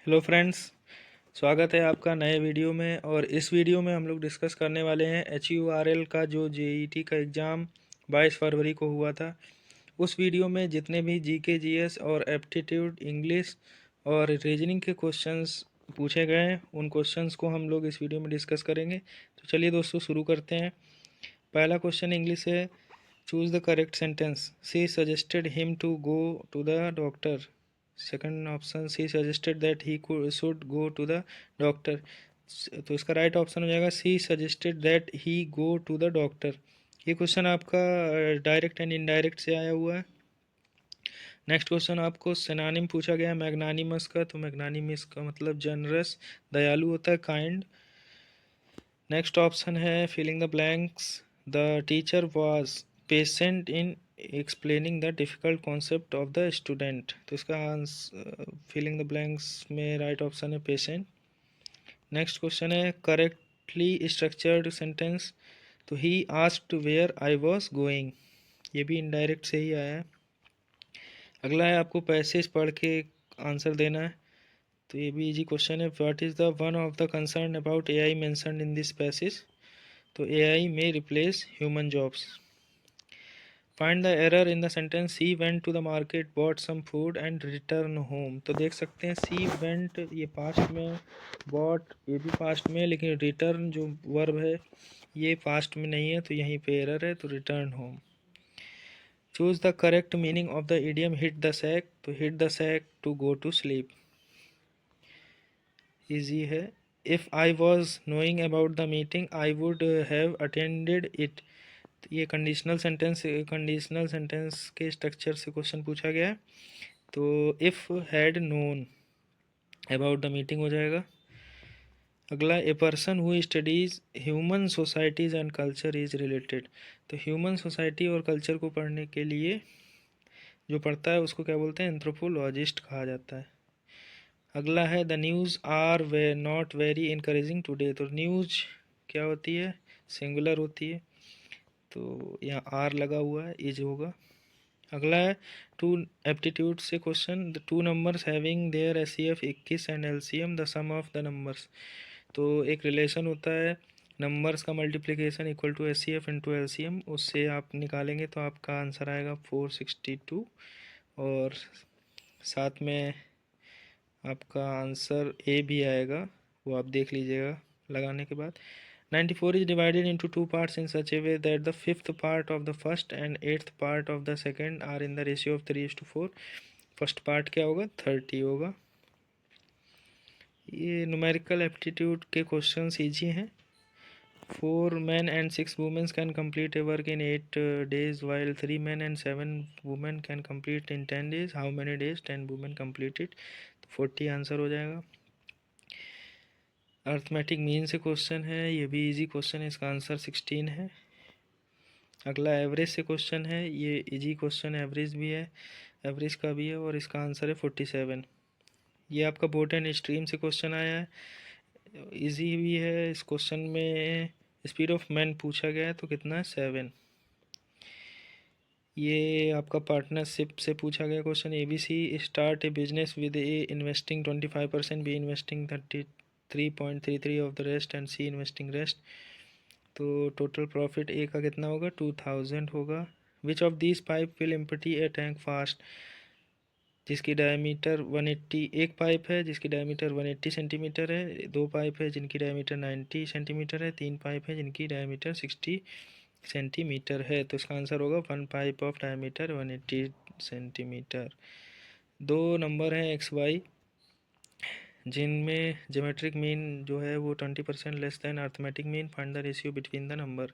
Hello friends, स्वागत है आपका नए वीडियो में। और इस वीडियो में हम लोग डिस्कस करने वाले हैं HURL का जो JET का एग्ज़ाम 22 फरवरी को हुआ था। उस वीडियो में जितने भी GK GS और एप्टीट्यूड इंग्लिश और रीजनिंग के क्वेश्चंस पूछे गए हैं, उन क्वेश्चंस को हम लोग इस वीडियो में डिस्कस करेंगे। तो चलिए दोस्तों शुरू करते हैं। पहला क्वेश्चन इंग्लिश है। Choose the correct sentence. She suggested him to go to the doctor. Second option, she suggested that he should go to the doctor. तो इसका राइट ऑप्शन हो जाएगा she suggested that he go to the doctor. ये question आपका direct and indirect से आया हुआ है। नेक्स्ट क्वेश्चन आपको सिनोनिम पूछा गया है मैग्नानिमस का। तो मैग्नानिमस का मतलब जनरस, दयालु होता है, काइंड। नेक्स्ट ऑप्शन है filling the blanks. The teacher was patient in explaining the difficult concept of the student. तो इसका फिलिंग द ब्लैंक्स में राइट ऑप्शन है पेशेंट। नेक्स्ट क्वेश्चन है करेक्टली स्ट्रक्चर्ड सेंटेंस। तो he asked where I was going. ये भी indirect से ही आया है। अगला है आपको पैसेज पढ़ के आंसर देना है। तो ये भी इजी क्वेश्चन है। What is the one of the concern about AI mentioned in this passage. तो AI may replace human jobs. Find the error in the sentence she went to the market, bought some food and return home. तो देख सकते हैं she went ये past में, bought ये भी past में, लेकिन return जो वर्ब है ये पास्ट में नहीं है, तो यहीं पे एरर है। तो return home. Choose the correct meaning of the idiom hit the sack. तो hit the sack to go to sleep. Easy है। If I was knowing about the meeting I would have attended it. ये conditional sentence के structure से question पूछा गया है। तो if had known about the meeting हो जाएगा। अगला, a person who studies human societies and culture is related. तो ह्यूमन सोसाइटी और कल्चर को पढ़ने के लिए जो पढ़ता है उसको क्या बोलते हैं, एंथ्रोपोलॉजिस्ट कहा जाता है। अगला है the news are were not very encouraging today. तो न्यूज़ क्या होती है, सिंगुलर होती है, तो यहाँ आर लगा हुआ है, इज होगा। अगला है टू एप्टीट्यूड से question. The two numbers having their SCF 21 and LCM the sum of the numbers. तो एक रिलेशन होता है नंबर्स का multiplication equal to SCF into LCM, उससे आप निकालेंगे तो आपका आंसर आएगा 462। और साथ में आपका आंसर ए भी आएगा, वो आप देख लीजिएगा लगाने के बाद। 94 is divided into two parts in such a way that the fifth part of the first and eighth part of the second are in the ratio of 3:4। First part क्या होगा, 30 होगा। ये न्यूमेरिकल एप्टीट्यूड के question easy हैं। 4 men and 6 women can complete a work in 8 days while 3 men and 7 women can complete in 10 days. How many days 10 women complete it? 40 answer हो जाएगा। Arithmetic mean से question है, ये भी easy question है, इसका answer 16 है। अगला एवरेज से क्वेश्चन है, ये इजी क्वेश्चन एवरेज भी है, एवरेज का भी है, और इसका आंसर है 47। ये आपका बोट एंड स्ट्रीम से क्वेश्चन आया है, इजी भी है। इस क्वेश्चन में स्पीड ऑफ मैन पूछा गया है, तो कितना है, 7। ये आपका पार्टनरशिप से पूछा गया question. ABC start a business with A investing 25%, B investing 33.33 of the rest and C investing rest. तो टोटल प्रॉफिट ए का कितना होगा, 2000 होगा। Which of this pipe will empty a tank fast. जिसकी डायमीटर 180, एक पाइप है जिसकी diameter 180 centimetre है, दो पाइप है जिनकी डायमीटर 90 सेंटीमीटर है, तीन पाइप है जिनकी डायमीटर 60 सेंटीमीटर है। तो इसका आंसर होगा 1 पाइप ऑफ डायमीटर 180 सेंटीमीटर। दो नंबर हैं XY जिनमें ज्योमेट्रिक मीन जो है वो 20% less than arithmetic mean. Find the ratio between the number.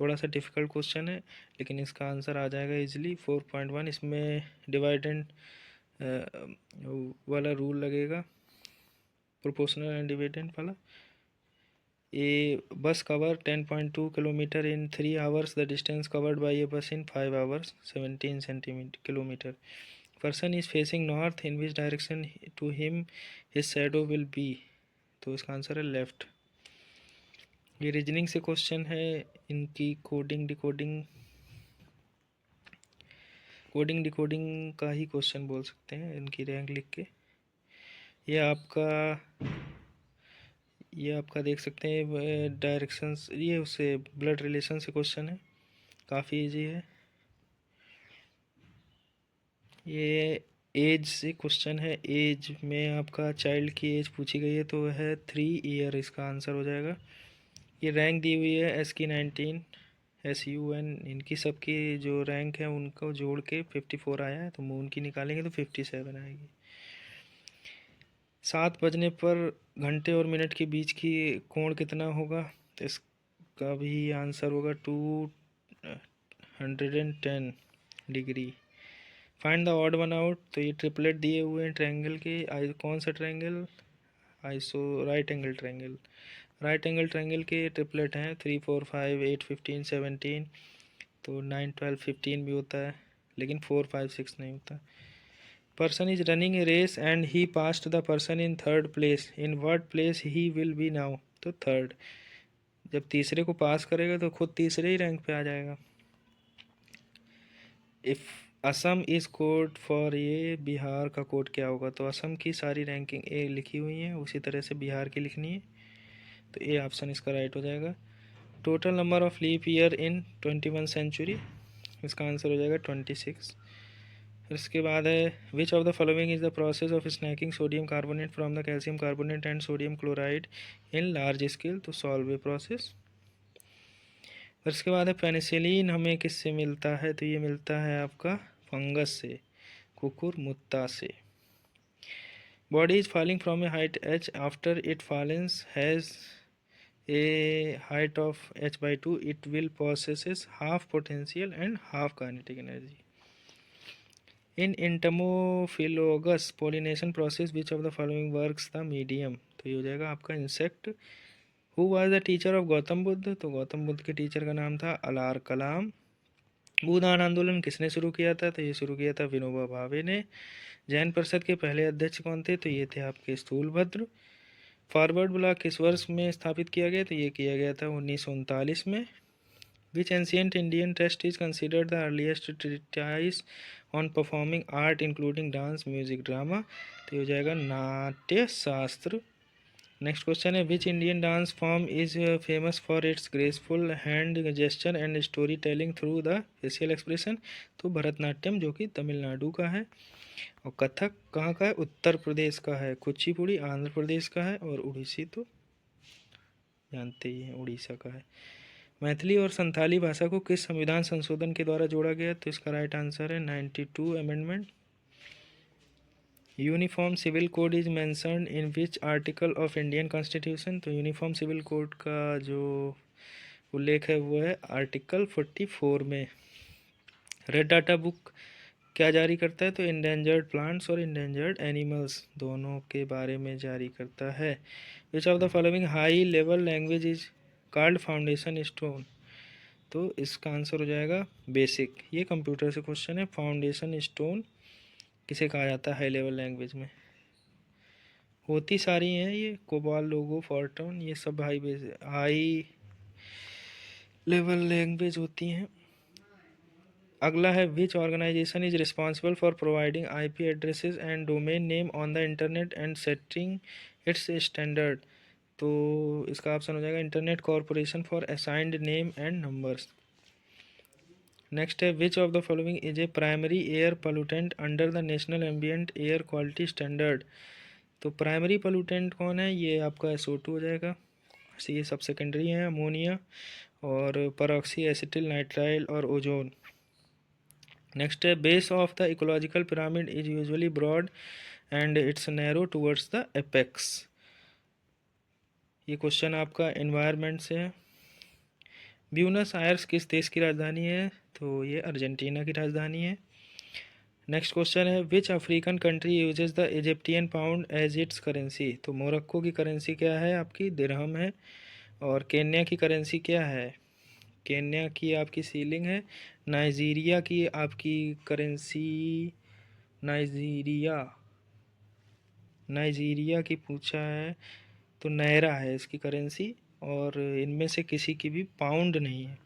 थोड़ा सा डिफ़िकल्ट क्वेश्चन है, लेकिन इसका आंसर आ जाएगा इजीली 4.1। इसमें डिवाइडेंड वाला रूल लगेगा, प्रोपोर्शनल एंड डिविडेंड वाला। A bus cover 10.2 kilometre in 3 hours. The distance covered by a bus in 5 hours 17 kilometre. Person is facing north, in which direction to him his shadow will be. तो इसका answer है left. ये reasoning से question है, इनकी coding decoding का ही question बोल सकते हैं, इनकी रैंक लिख के। ये आपका देख सकते हैं डायरेक्शंस, ये उससे ब्लड रिलेशन से क्वेश्चन है, काफ़ी इजी है। ये एज से क्वेश्चन है, एज में आपका चाइल्ड की एज पूछी गई है, तो वह है 3 ईयर, इसका आंसर हो जाएगा। ये रैंक दी हुई है SK19 SUN, इनकी सबकी जो रैंक है उनको जोड़ के 54 आया है, तो मून की निकालेंगे तो 57 आएगी। 7 बजने पर घंटे और मिनट के बीच की कोण कितना होगा, तो इसका भी आंसर होगा 210 degree. Find the odd one out, तो ये ट्रिपलेट दिए हुए हैं ट्रायंगल के, कौन सा triangle, right angle triangle. Right angle triangle के ट्रिपलेट हैं 3 4 5 8 15 17, तो 9 12 15 भी होता है, लेकिन 4 5 6 नहीं होता। Person is running a race and he passed the person in third place, in what place he will be now, तो थर्ड। जब तीसरे को पास करेगा तो खुद तीसरे ही रैंक पे आ जाएगा। If Assam is code for, ये बिहार का कोड क्या होगा, तो असम की सारी रैंकिंग ए लिखी हुई है, उसी तरह से बिहार की लिखनी है, तो ए ऑप्शन इसका राइट हो जाएगा। Total number of leap year in 21 century, इसका आंसर हो जाएगा 26। फिर इसके बाद है which of the following is the process of snacking sodium carbonate from the calcium carbonate and sodium chloride in large scale, तो सॉल्वे प्रोसेस। फिर इसके बाद है पेनिसिलिन हमें किससे मिलता है, तो ये मिलता है आपका फंगस से, कुकुरमुत्ता से। Body is falling from a height h after it falls has a height of h/2, it will possesses half potential and half kinetic energy. In entomophilous pollination process which of the following works the medium, तो ये हो जाएगा आपका insect. Who was the teacher of Gautam Buddha, तो गौतम बुद्ध के teacher का नाम था अलार कलाम। भूदान आंदोलन किसने शुरू किया था, तो ये शुरू किया था विनोबा भावे ने। जैन परिषद के पहले अध्यक्ष कौन थे, तो ये थे आपके स्थूलभद्र। फॉरवर्ड ब्लॉक किस वर्ष में स्थापित किया गया, तो ये किया गया था 1939 में। Which ancient Indian text is considered the earliest treatise on performing art including dance music drama, तो ये हो जाएगा नाट्य शास्त्र। नेक्स्ट क्वेश्चन है which Indian dance form is famous for its graceful hand gesture and story telling through the facial expression, तो भरतनाट्यम जो कि तमिलनाडु का है। और कथक कहाँ का है, उत्तर प्रदेश का है। कुचिपुड़ी आंध्र प्रदेश का है, और उड़ीसी तो जानते ही हैं उड़ीसा का है। मैथिली और संथाली भाषा को किस संविधान संशोधन के द्वारा जोड़ा गया, तो इसका राइट आंसर है 92 amendment. Uniform civil code is mentioned in which article of Indian constitution, तो यूनिफॉर्म सिविल कोड का जो उल्लेख है वो है आर्टिकल 44 में। रेड डाटा बुक क्या जारी करता है, तो इंडेंजर्ड प्लांट्स और इंडेंजर्ड एनिमल्स दोनों के बारे में जारी करता है। Which of the following high level language is called foundation stone, तो इसका आंसर हो जाएगा बेसिक। ये कंप्यूटर से क्वेश्चन है, फाउंडेशन स्टोन किसे कहा जाता है हाई लेवल लैंग्वेज में। होती सारी हैं ये, कोबाल लोगो फॉर्टोन, ये सब हाई लेवल लैंग्वेज होती हैं। अगला है which organization is responsible for providing IP addresses and domain name on the internet and setting its standard, तो इसका ऑप्शन हो जाएगा internet corporation for assigned name and numbers. Next है which of the following is a primary air pollutant under the national ambient air quality standard, तो primary pollutant कौन है, ये आपका SO2 हो जाएगा। ये सब सेकेंडरी हैं, अमोनिया और परऑक्सी एसिटिल नाइट्राइल और ओजोन। नेक्स्ट है base of the ecological pyramid is usually broad and its narrow towards the apex, ये क्वेश्चन आपका एनवायरनमेंट से है। ब्यूनस आयर्स किस देश की राजधानी है, तो ये अर्जेंटीना की राजधानी है। नेक्स्ट क्वेश्चन है which African country uses the Egyptian pound as its currency, तो मोरक्को की करेंसी क्या है आपकी, दिरहम है। और केन्या की करेंसी क्या है, केन्या की आपकी सीलिंग है। नाइजीरिया की आपकी करेंसी, नाइजीरिया नाइजीरिया की पूछा है, तो नायरा है इसकी करेंसी। और इनमें से किसी की भी पाउंड नहीं है,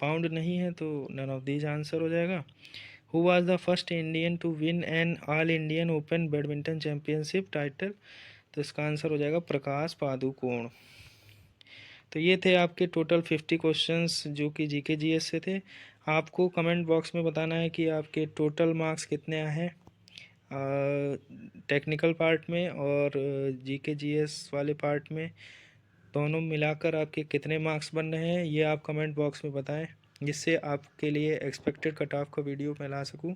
पाउंड नहीं है, तो नन ऑफ दीज आंसर हो जाएगा। Who was the first Indian to win an all Indian open badminton championship title? तो इसका आंसर हो जाएगा प्रकाश पादुकोण। तो ये थे आपके टोटल 50 क्वेश्चंस जो कि जीके जीएस से थे। आपको कमेंट बॉक्स में बताना है कि आपके टोटल मार्क्स कितने आए हैं टेक्निकल पार्ट में और जीके जीएस वाले पार्ट में, दोनों मिलाकर आपके कितने मार्क्स बन रहे हैं ये आप कमेंट बॉक्स में बताएं, जिससे आपके लिए एक्सपेक्टेड कट ऑफ का वीडियो मैं ला सकूं।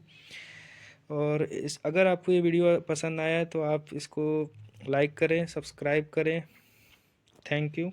और अगर आपको ये वीडियो पसंद आया है तो आप इसको लाइक करें, सब्सक्राइब करें। Thank you.